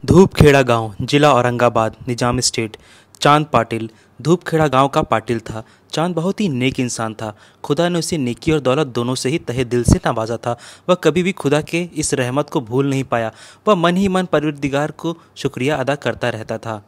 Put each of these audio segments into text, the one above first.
धूपखेड़ा गांव, जिला औरंगाबाद, निजाम स्टेट। चांद पाटिल। धूपखेड़ा गांव का पाटिल था। चांद बहुत ही नेक इंसान था। खुदा ने उसे नेकी और दौलत दोनों से ही तहे दिल से नवाजा था। वह कभी भी खुदा के इस रहमत को भूल नहीं पाया। वह मन ही मन परवरदिगार को शुक्रिया अदा करता रहता था।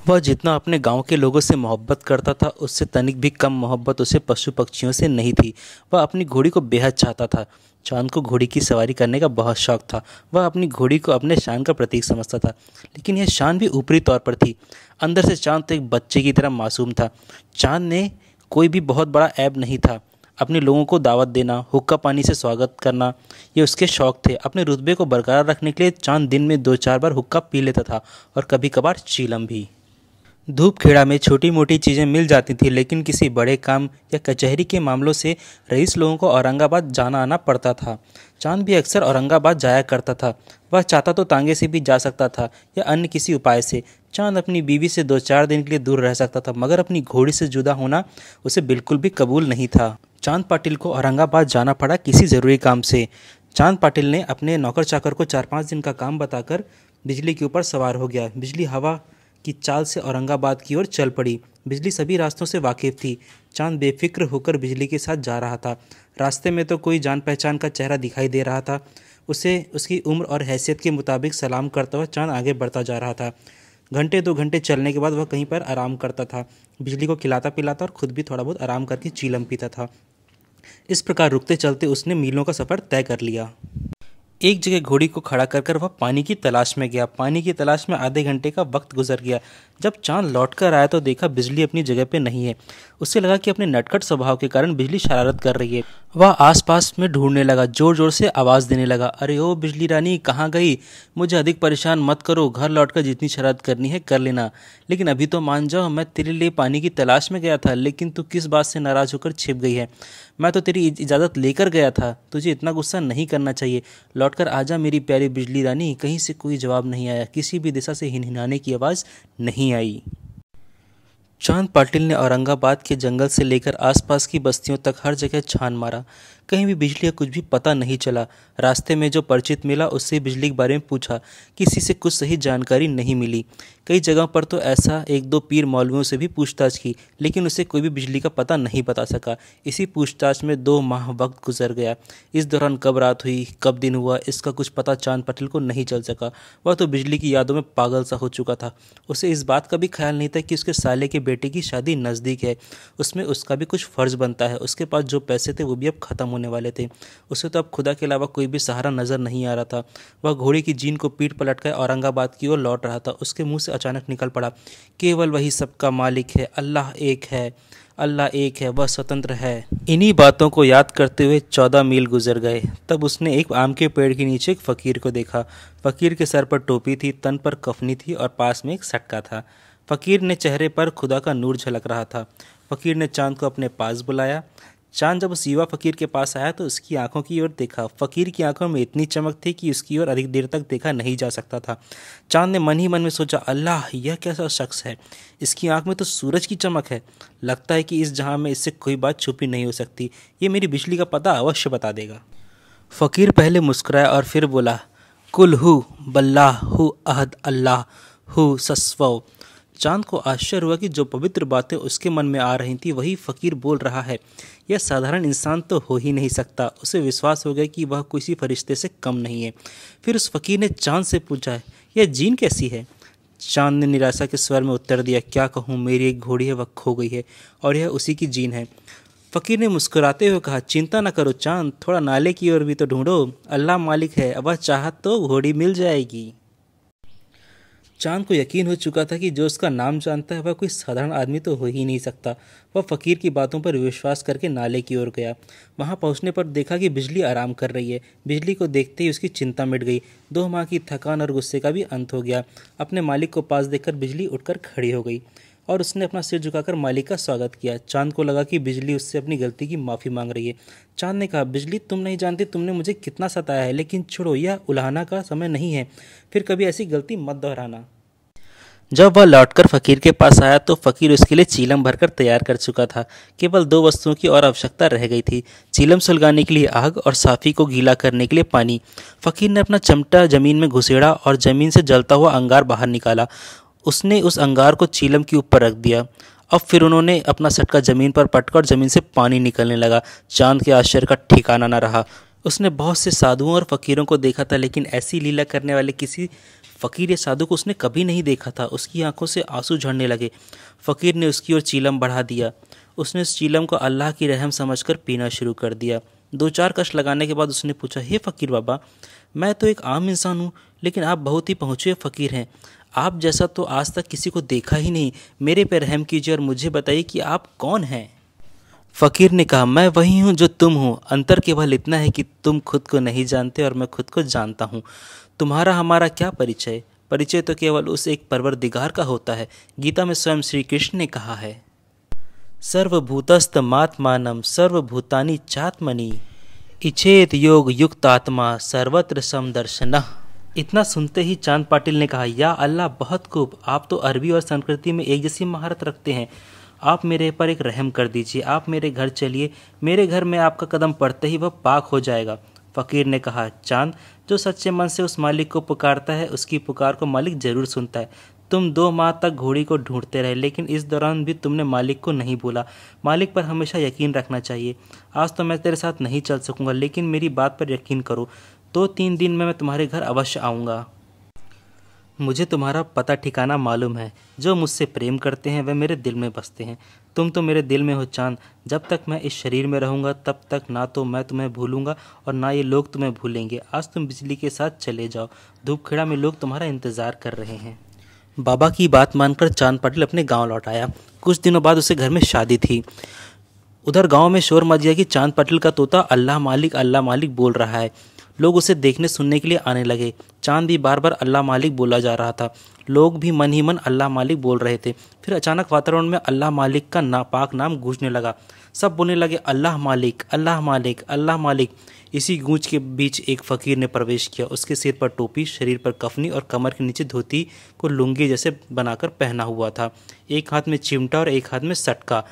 वह जितना अपने गांव के लोगों से मोहब्बत करता था, उससे तनिक भी कम मोहब्बत उसे पशु पक्षियों से नहीं थी। वह अपनी घोड़ी को बेहद चाहता था। चांद को घोड़ी की सवारी करने का बहुत शौक था। वह अपनी घोड़ी को अपने शान का प्रतीक समझता था, लेकिन यह शान भी ऊपरी तौर पर थी। अंदर से चांद तो एक बच्चे की तरह मासूम था। चांद ने कोई भी बहुत बड़ा ऐब नहीं था। अपने लोगों को दावत देना, हुक्का पानी से स्वागत करना, ये उसके शौक थे। अपने रुतबे को बरकरार रखने के लिए चांद दिन में 2-4 बार हुक्का पी लेता था और कभी कभार चीलम भी। धूपखेड़ा में छोटी मोटी चीज़ें मिल जाती थी, लेकिन किसी बड़े काम या कचहरी के मामलों से रईस लोगों को औरंगाबाद जाना आना पड़ता था। चांद भी अक्सर औरंगाबाद जाया करता था। वह चाहता तो तांगे से भी जा सकता था या अन्य किसी उपाय से। चांद अपनी बीवी से 2-4 दिन के लिए दूर रह सकता था, मगर अपनी घोड़ी से जुदा होना उसे बिल्कुल भी कबूल नहीं था। चांद पाटिल को औरंगाबाद जाना पड़ा किसी ज़रूरी काम से। चांद पाटिल ने अपने नौकर चाकर को 4-5 दिन का काम बताकर बिजली के ऊपर सवार हो गया। बिजली हवा की चाल से औरंगाबाद की ओर चल पड़ी। बिजली सभी रास्तों से वाकिफ थी। चांद बेफिक्र होकर बिजली के साथ जा रहा था। रास्ते में तो कोई जान पहचान का चेहरा दिखाई दे रहा था। उसे उसकी उम्र और हैसियत के मुताबिक सलाम करता हुआ चांद आगे बढ़ता जा रहा था। घंटे 2 घंटे चलने के बाद वह कहीं पर आराम करता था। बिजली को खिलाता पिलाता और खुद भी थोड़ा बहुत आराम करके चीलम पीता था। इस प्रकार रुकते चलते उसने मीलों का सफ़र तय कर लिया। एक जगह घोड़ी को खड़ा कर वह पानी की तलाश में गया। पानी की तलाश में आधे घंटे का वक्त गुजर गया। जब चांद लौटकर आया तो देखा बिजली अपनी जगह पे नहीं है। उससे लगा कि अपने नटखट स्वभाव के कारण बिजली शरारत कर रही है। वह आसपास में ढूंढने लगा, जोर जोर से आवाज़ देने लगा, अरे ओ बिजली रानी, कहाँ गई? मुझे अधिक परेशान मत करो, घर लौटकर जितनी शरारत करनी है कर लेना, लेकिन अभी तो मान जाओ, मैं तेरे लिए पानी की तलाश में गया था, लेकिन तू किस बात से नाराज़ होकर छिप गई है? मैं तो तेरी इजाज़त लेकर गया था। तुझे इतना गुस्सा नहीं करना चाहिए। लौटकर आजा मेरी प्यारी बिजली रानी। कहीं से कोई जवाब नहीं आया। किसी भी दिशा से हिनहिनाने की आवाज़ नहीं आई। चांद पाटिल ने औरंगाबाद के जंगल से लेकर आसपास की बस्तियों तक हर जगह छान मारा। कहीं भी बिजली का कुछ भी पता नहीं चला। रास्ते में जो परिचित मिला उससे बिजली के बारे में पूछा। किसी से कुछ सही जानकारी नहीं मिली। कई जगहों पर तो ऐसा 1-2 पीर मौलवियों से भी पूछताछ की, लेकिन उसे कोई भी बिजली का पता नहीं बता सका। इसी पूछताछ में 2 माह वक्त गुजर गया। इस दौरान कब रात हुई, कब दिन हुआ, इसका कुछ पता चांद पाटिल को नहीं चल सका। वह तो बिजली की यादों में पागल सा हो चुका था। उसे इस बात का भी ख्याल नहीं था कि उसके साले के बेटे की शादी नज़दीक है। उसमें उसका भी कुछ फ़र्ज़ बनता है। उसके पास जो पैसे थे वो भी अब ख़त्म होने वाले थे। उसे तो अब खुदा के अलावा कोई भी सहारा नज़र नहीं आ रहा था। वह घोड़े की जीन को पीठ पलट कर औरंगाबाद की ओर लौट रहा था। उसके मुंह से अचानक निकल पड़ा, केवल वही सबका मालिक है, अल्लाह एक है, अल्लाह एक है, वह स्वतंत्र है। इन्हीं बातों को याद करते हुए 14 मील गुजर गए। तब उसने एक आम के पेड़ के नीचे एक फ़कीर को देखा। फ़कीर के सर पर टोपी थी, तन पर कफनी थी और पास में एक सटका था। फ़कीर ने चेहरे पर खुदा का नूर झलक रहा था। फ़कीर ने चांद को अपने पास बुलाया। चांद जब उस युवा फ़कीर के पास आया तो उसकी आंखों की ओर देखा। फ़कीर की आंखों में इतनी चमक थी कि उसकी ओर अधिक देर तक देखा नहीं जा सकता था। चांद ने मन ही मन में सोचा, अल्लाह, यह कैसा शख्स है? इसकी आंख में तो सूरज की चमक है। लगता है कि इस जहां में इससे कोई बात छुपी नहीं हो सकती। ये मेरी बिजली का पता अवश्य बता देगा। फ़कीर पहले मुस्कुराया और फिर बोला, कुल हु बल्लाह हु अहद अल्लाह हु सस्वौ। चांद को आश्चर्य हुआ कि जो पवित्र बातें उसके मन में आ रही थी वही फ़कीर बोल रहा है। यह साधारण इंसान तो हो ही नहीं सकता। उसे विश्वास हो गया कि वह किसी फरिश्ते से कम नहीं है। फिर उस फ़कीर ने चांद से पूछा, यह जीन कैसी है? चांद ने निराशा के स्वर में उत्तर दिया, क्या कहूँ, मेरी एक घोड़ी है, वह खो गई है और यह उसी की जीन है। फ़कीर ने मुस्कुराते हुए कहा, चिंता न करो चांद, थोड़ा नाले की ओर भी तो ढूंढो। अल्लाह मालिक है, वह चाहा तो घोड़ी मिल जाएगी। चांद को यकीन हो चुका था कि जो उसका नाम जानता है वह कोई साधारण आदमी तो हो ही नहीं सकता। वह फ़कीर की बातों पर विश्वास करके नाले की ओर गया। वहां पहुंचने पर देखा कि बिजली आराम कर रही है। बिजली को देखते ही उसकी चिंता मिट गई। 2 माह की थकान और गुस्से का भी अंत हो गया। अपने मालिक को पास देखकर बिजली उठकर खड़ी हो गई और उसने अपना सिर झुकाकर मालिक का स्वागत किया। चांद को लगा कि बिजली उससे अपनी गलती की माफ़ी मांग रही है। चांद ने कहा, बिजली, तुम नहीं जानती तुमने मुझे कितना सताया है, लेकिन छोड़ो, यह उलाहना का समय नहीं है। फिर कभी ऐसी गलती मत दोहराना। जब वह लौटकर फकीर के पास आया तो फकीर उसके लिए चीलम भरकर तैयार कर चुका था। केवल दो वस्तुओं की और आवश्यकता रह गई थी, चीलम सुलगाने के लिए आग और साफी को गीला करने के लिए पानी। फकीर ने अपना चिमटा जमीन में घुसेड़ा और जमीन से जलता हुआ अंगार बाहर निकाला। उसने उस अंगार को चीलम के ऊपर रख दिया। अब फिर उन्होंने अपना सटका जमीन पर पटका और जमीन से पानी निकलने लगा। चांद के आश्चर्य का ठिकाना न रहा। उसने बहुत से साधुओं और फकीरों को देखा था, लेकिन ऐसी लीला करने वाले किसी फकीर या साधु को उसने कभी नहीं देखा था। उसकी आंखों से आंसू झड़ने लगे। फकीर ने उसकी ओर चीलम बढ़ा दिया। उसने उस चीलम को अल्लाह की रहम समझकर पीना शुरू कर दिया। दो चार कश लगाने के बाद उसने पूछा, हे फकीर बाबा, मैं तो एक आम इंसान हूँ, लेकिन आप बहुत ही पहुँचे फकीर हैं। आप जैसा तो आज तक किसी को देखा ही नहीं। मेरे पे रहम कीजिए और मुझे बताइए कि आप कौन हैं। फकीर ने कहा, मैं वही हूँ जो तुम हो। अंतर केवल इतना है कि तुम खुद को नहीं जानते और मैं खुद को जानता हूँ। तुम्हारा हमारा क्या परिचय? परिचय तो केवल उस एक परवरदिगार का होता है। गीता में स्वयं श्री कृष्ण ने कहा है, सर्वभूतस्थमात्मानं सर्वभूतानि चात्मनि इच्छेत योग युक्त आत्मा सर्वत्र समदर्शनः। इतना सुनते ही चांद पाटिल ने कहा, या अल्लाह, बहुत खूब। आप तो अरबी और संस्कृति में एक जैसी महारत रखते हैं। आप मेरे पर एक रहम कर दीजिए। आप मेरे घर चलिए। मेरे घर में आपका कदम पड़ते ही वह पाक हो जाएगा। फकीर ने कहा, चांद, जो सच्चे मन से उस मालिक को पुकारता है उसकी पुकार को मालिक जरूर सुनता है। तुम 2 माह तक घोड़ी को ढूंढते रहे, लेकिन इस दौरान भी तुमने मालिक को नहीं भूला। मालिक पर हमेशा यकीन रखना चाहिए। आज तो मैं तेरे साथ नहीं चल सकूंगा, लेकिन मेरी बात पर यकीन करो, 2-3 दिन में मैं तुम्हारे घर अवश्य आऊँगा। मुझे तुम्हारा पता ठिकाना मालूम है। जो मुझसे प्रेम करते हैं वे मेरे दिल में बसते हैं। तुम तो मेरे दिल में हो चांद। जब तक मैं इस शरीर में रहूँगा तब तक ना तो मैं तुम्हें भूलूंगा और ना ये लोग तुम्हें भूलेंगे। आज तुम बिजली के साथ चले जाओ। धूपखेड़ा में लोग तुम्हारा इंतज़ार कर रहे हैं। बाबा की बात मानकर चांद पाटिल अपने गाँव लौट आया। कुछ दिनों बाद उसे घर में शादी थी। उधर गांव में शोर मच गया कि चांद पाटिल का तोता अल्लाह मालिक बोल रहा है। लोग उसे देखने सुनने के लिए आने लगे। चांद भी बार बार अल्लाह मालिक बोला जा रहा था। लोग भी मन ही मन अल्लाह मालिक बोल रहे थे। फिर अचानक वातावरण में अल्लाह मालिक का नापाक नाम गूंजने लगा। सब बोलने लगे, अल्लाह मालिक, अल्लाह मालिक, अल्लाह मालिक। इसी गूंज के बीच एक फ़कीर ने प्रवेश किया। उसके सिर पर टोपी, शरीर पर कफनी और कमर के नीचे धोती को लुंगी जैसे बनाकर पहना हुआ था। एक हाथ में चिमटा और एक हाथ में सटका,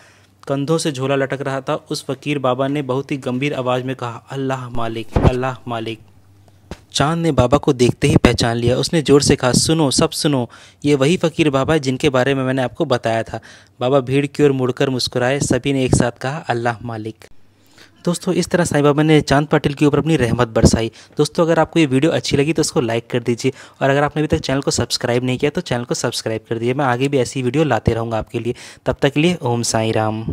कंधों से झोला लटक रहा था। उस फकीर बाबा ने बहुत ही गंभीर आवाज़ में कहा, अल्लाह मालिक, अल्लाह मालिक। चांद ने बाबा को देखते ही पहचान लिया। उसने जोर से कहा, सुनो, सब सुनो, ये वही फकीर बाबा है जिनके बारे में मैंने आपको बताया था। बाबा भीड़ की ओर मुड़कर मुस्कुराए। सभी ने एक साथ कहा, अल्लाह मालिक। दोस्तों, इस तरह साईं बाबा ने चांद पाटिल के ऊपर अपनी रहमत बरसाई। दोस्तों, अगर आपको ये वीडियो अच्छी लगी तो उसको लाइक कर दीजिए, और अगर आपने अभी तक चैनल को सब्सक्राइब नहीं किया तो चैनल को सब्सक्राइब कर दीजिए। मैं आगे भी ऐसी वीडियो लाते रहूँगा आपके लिए। तब तक के लिए ओम साईं राम।